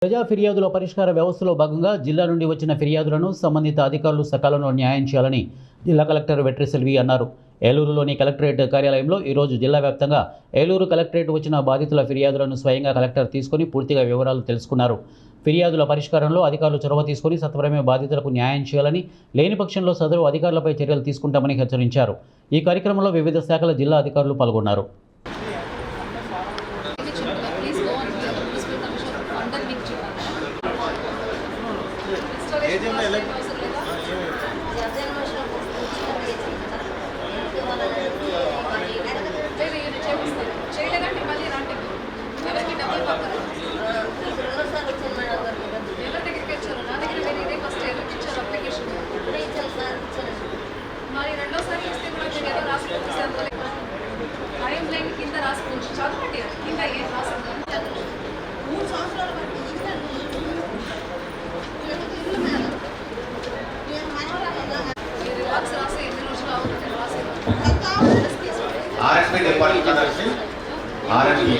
ప్రజా ఫిర్యాదుల పరిష్కార వ్యవస్థలో భాగంగా జిల్లా నుండి వచ్చిన ఫిర్యాదులను సంబంధిత అధికారులు సకాలంలో న్యాయం చేయాలని జిల్లా కలెక్టర్ వెట్రిసెల్వి అన్నారు. ఏలూరులోని కలెక్టరేట్ కార్యాలయంలో ఈరోజు జిల్లా వ్యాప్తంగా ఏలూరు కలెక్టరేట్ వచ్చిన బాధితుల ఫిర్యాదులను స్వయంగా కలెక్టర్ తీసుకుని పూర్తిగా వివరాలు తెలుసుకున్నారు. ఫిర్యాదుల పరిష్కారంలో అధికారులు చొరవ తీసుకుని సత్వరమే బాధితులకు న్యాయం చేయాలని, లేని పక్షంలో సదరు అధికారులపై చర్యలు తీసుకుంటామని హెచ్చరించారు. ఈ కార్యక్రమంలో వివిధ శాఖల జిల్లా అధికారులు పాల్గొన్నారు. RSP department kadalsi RSP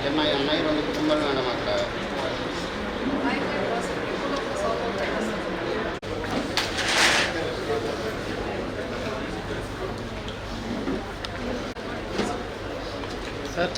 అమ్మాయి రెండు కుటుంబాలు మేడం అక్కడ సార్